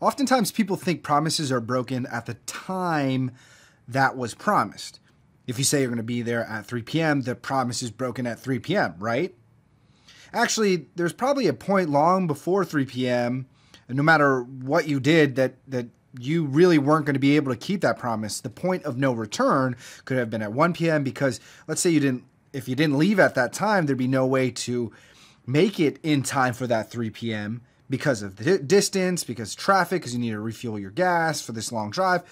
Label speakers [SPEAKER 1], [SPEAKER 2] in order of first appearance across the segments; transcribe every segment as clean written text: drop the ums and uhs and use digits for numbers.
[SPEAKER 1] Oftentimes people think promises are broken at the time that was promised. If you say you're going to be there at 3 p.m., the promise is broken at 3 p.m., right? Actually, there's probably a point long before 3 p.m., and no matter what you did, that you really weren't going to be able to keep that promise. The point of no return could have been at 1 p.m. because let's say if you didn't leave at that time, there'd be no way to make it in time for that 3 p.m. because of the distance, because of traffic, because you need to refuel your gas for this long drive.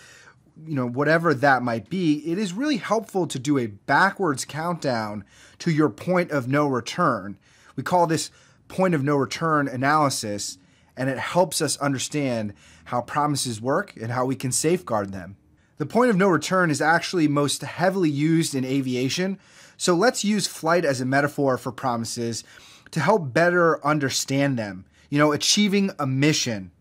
[SPEAKER 1] Whatever that might be, it is really helpful to do a backwards countdown to your point of no return. We call this point of no return analysis, and it helps us understand how promises work and how we can safeguard them. The point of no return is actually most heavily used in aviation, so let's use flight as a metaphor for promises to help better understand them. Achieving a mission.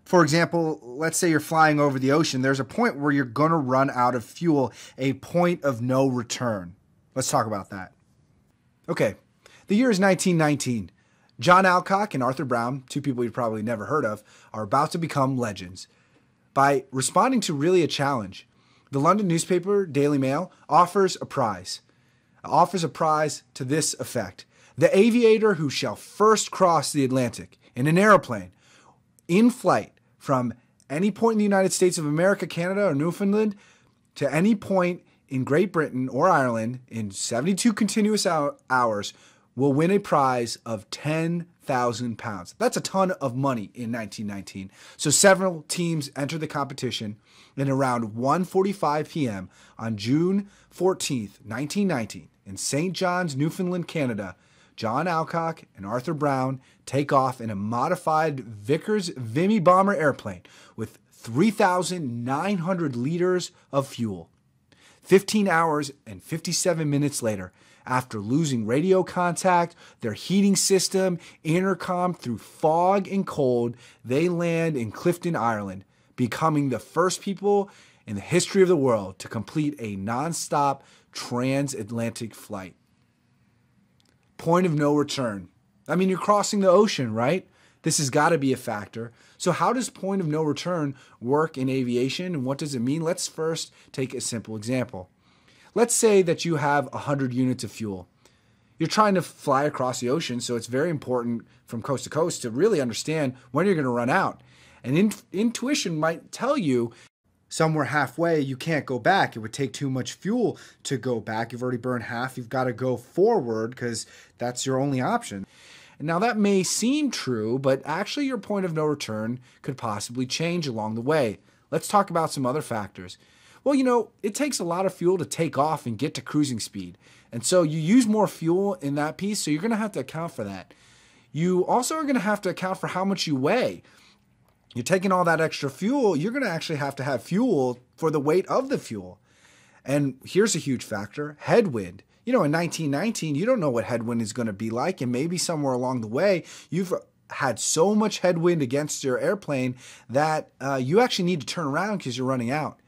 [SPEAKER 1] For example, let's say you're flying over the ocean. There's a point where you're going to run out of fuel, a point of no return. Let's talk about that. Okay, the year is 1919. John Alcock and Arthur Brown, two people you've probably never heard of, are about to become legends by responding to really a challenge. The London newspaper, Daily Mail, offers a prize. To this effect. The aviator who shall first cross the Atlantic in an airplane, in flight, from any point in the United States of America, Canada, or Newfoundland to any point in Great Britain or Ireland in 72 continuous hours will win a prize of £10,000. That's a ton of money in 1919. So several teams enter the competition, and around 1:45 p.m. on June 14th, 1919, in St. John's, Newfoundland, Canada, John Alcock and Arthur Brown take off in a modified Vickers Vimy bomber airplane with 3,900 liters of fuel. 15 hours and 57 minutes later, after losing radio contact, their heating system, intercom through fog and cold, they land in Clifton, Ireland, becoming the first people in the history of the world to complete a non-stop transatlantic flight. Point of no return. I mean, you're crossing the ocean, right? This has got to be a factor. So how does point of no return work in aviation, and what does it mean? Let's first take a simple example. Let's say that you have 100 units of fuel. You're trying to fly across the ocean, so it's very important from coast to coast to really understand when you're going to run out. And intuition might tell you somewhere halfway you can't go back. It would take too much fuel to go back. You've already burned half. You've got to go forward because that's your only option. And now that may seem true, but actually your point of no return could possibly change along the way. Let's talk about some other factors. Well, it takes a lot of fuel to take off and get to cruising speed. And so you use more fuel in that piece, so you're going to have to account for that. You also are going to have to account for how much you weigh. You're taking all that extra fuel, you're going to actually have to have fuel for the weight of the fuel. And here's a huge factor, headwind. In 1919, you don't know what headwind is going to be like, and maybe somewhere along the way, you've had so much headwind against your airplane that you actually need to turn around because you're running out.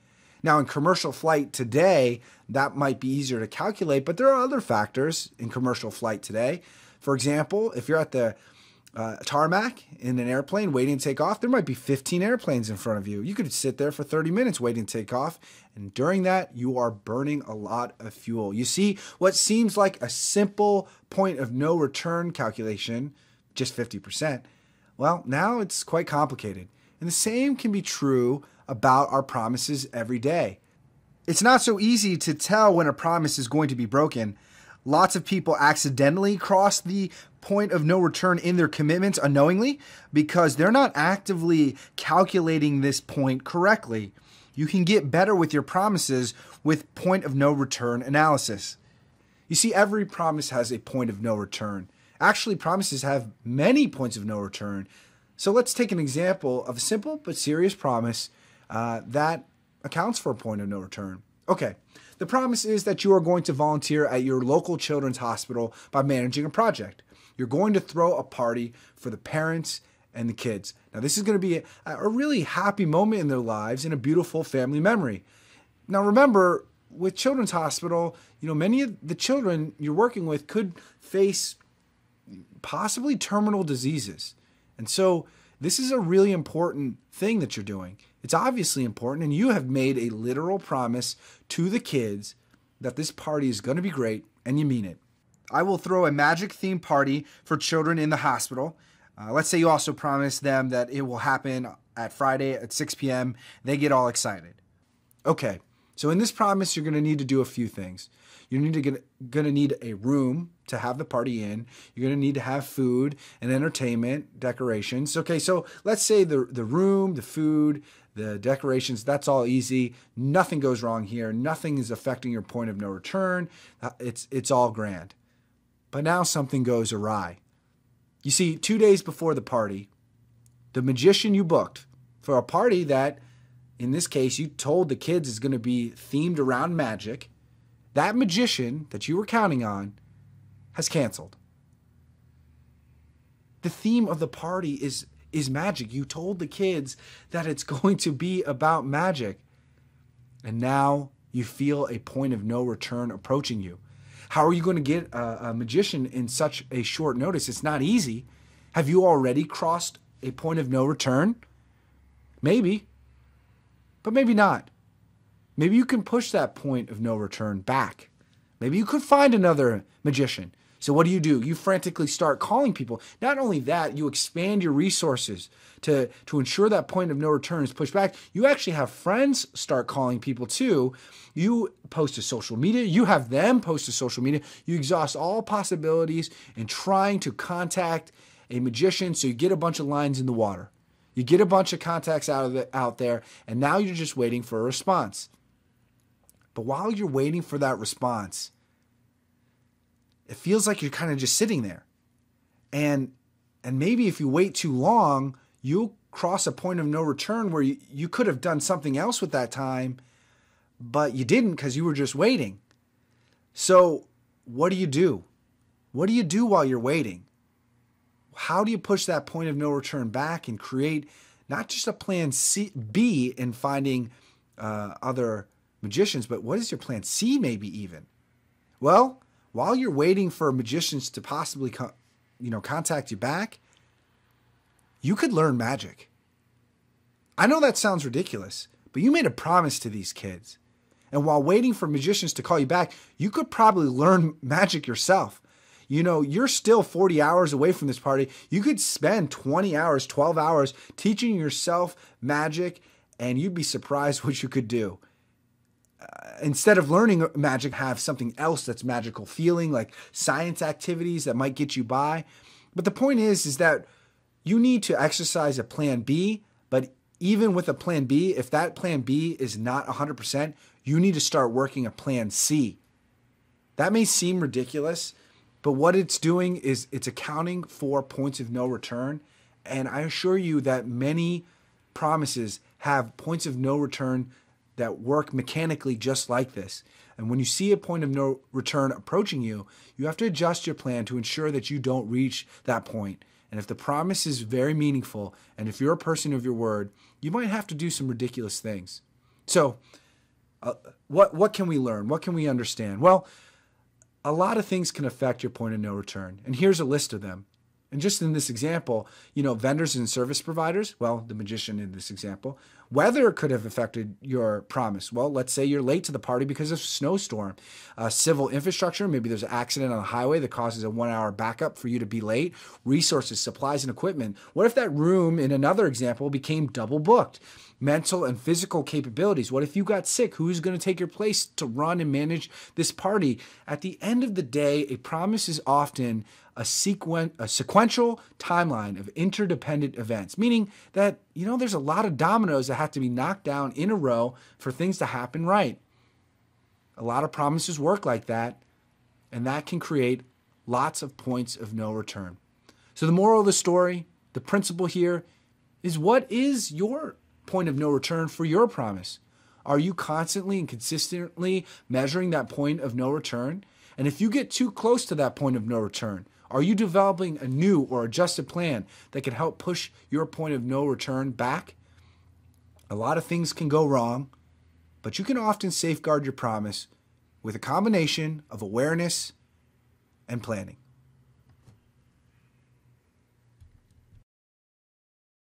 [SPEAKER 1] Now, in commercial flight today, that might be easier to calculate, but there are other factors in commercial flight today. For example, if you're at the tarmac in an airplane waiting to take off, there might be 15 airplanes in front of you. You could sit there for 30 minutes waiting to take off, and during that, you are burning a lot of fuel. You see, what seems like a simple point of no return calculation, just 50%, well, now it's quite complicated. And the same can be true about our promises every day. It's not so easy to tell when a promise is going to be broken. Lots of people accidentally cross the point of no return in their commitments unknowingly because they're not actively calculating this point correctly. You can get better with your promises with point of no return analysis. You see, every promise has a point of no return. Actually, promises have many points of no return. So let's take an example of a simple but serious promise that accounts for a point of no return. Okay, the promise is that you are going to volunteer at your local children's hospital by managing a project. You're going to throw a party for the parents and the kids. Now, this is going to be a really happy moment in their lives and a beautiful family memory. Now, remember, with Children's Hospital, many of the children you're working with could face possibly terminal diseases. And so this is a really important thing that you're doing. It's obviously important, and you have made a literal promise to the kids that this party is going to be great, and you mean it. I will throw a magic-themed party for children in the hospital. Let's say you also promise them that it will happen at Friday at 6 p.m. They get all excited. Okay, so in this promise, you're going to need to do a few things. You're going to need a room to have the party in. You're going to need to have food and entertainment, decorations. Okay, so let's say the room, the food, the decorations, that's all easy. Nothing goes wrong here. Nothing is affecting your point of no return. It's all grand. But now something goes awry. You see, 2 days before the party, the magician you booked for a party that, in this case, you told the kids is going to be themed around magic, that magician that you were counting on has canceled. The theme of the party is magic. You told the kids that it's going to be about magic. And now you feel a point of no return approaching you. How are you going to get a magician in such a short notice? It's not easy. Have you already crossed a point of no return? Maybe, but maybe not. Maybe you can push that point of no return back. Maybe you could find another magician. So what do? You frantically start calling people. Not only that, you expand your resources to ensure that point of no return is pushed back. You actually have friends start calling people too. You post to social media. You have them post to social media. You exhaust all possibilities in trying to contact a magician, so you get a bunch of lines in the water. You get a bunch of contacts out there, and now you're just waiting for a response. But while you're waiting for that response, it feels like you're kind of just sitting there. And maybe if you wait too long, you'll cross a point of no return where you could have done something else with that time, but you didn't because you were just waiting. So what do you do? What do you do while you're waiting? How do you push that point of no return back and create not just a plan B in finding other magicians, but what is your plan C maybe even? Well, while you're waiting for magicians to possibly contact you back, you could learn magic. I know that sounds ridiculous, but you made a promise to these kids. And while waiting for magicians to call you back, you could probably learn magic yourself. You know, you're still 40 hours away from this party. You could spend 20 hours, 12 hours teaching yourself magic, and you'd be surprised what you could do. Instead of learning magic, have something else that's magical feeling, like science activities that might get you by. But the point is that you need to exercise a plan B, but even with a plan B, if that plan B is not 100%, you need to start working a plan C. That may seem ridiculous, but what it's doing is it's accounting for points of no return. And I assure you that many promises have points of no return that work mechanically just like this. And when you see a point of no return approaching you, you have to adjust your plan to ensure that you don't reach that point. And if the promise is very meaningful, and if you're a person of your word, you might have to do some ridiculous things. So what can we learn? What can we understand? Well, a lot of things can affect your point of no return. And here's a list of them. And just in this example, vendors and service providers, well, the magician in this example, weather could have affected your promise. Well, let's say you're late to the party because of a snowstorm. Civil infrastructure, maybe there's an accident on the highway that causes a 1-hour backup for you to be late. Resources, supplies, and equipment. What if that room, in another example, became double booked? Mental and physical capabilities. What if you got sick? Who's going to take your place to run and manage this party? At the end of the day, a promise is often a sequential timeline of interdependent events, meaning that, there's a lot of dominoes that have to be knocked down in a row for things to happen right. A lot of promises work like that, and that can create lots of points of no return. So the moral of the story, the principle here is, what is your point of no return for your promise? Are you constantly and consistently measuring that point of no return? And if you get too close to that point of no return, are you developing a new or adjusted plan that can help push your point of no return back? A lot of things can go wrong, but you can often safeguard your promise with a combination of awareness and planning.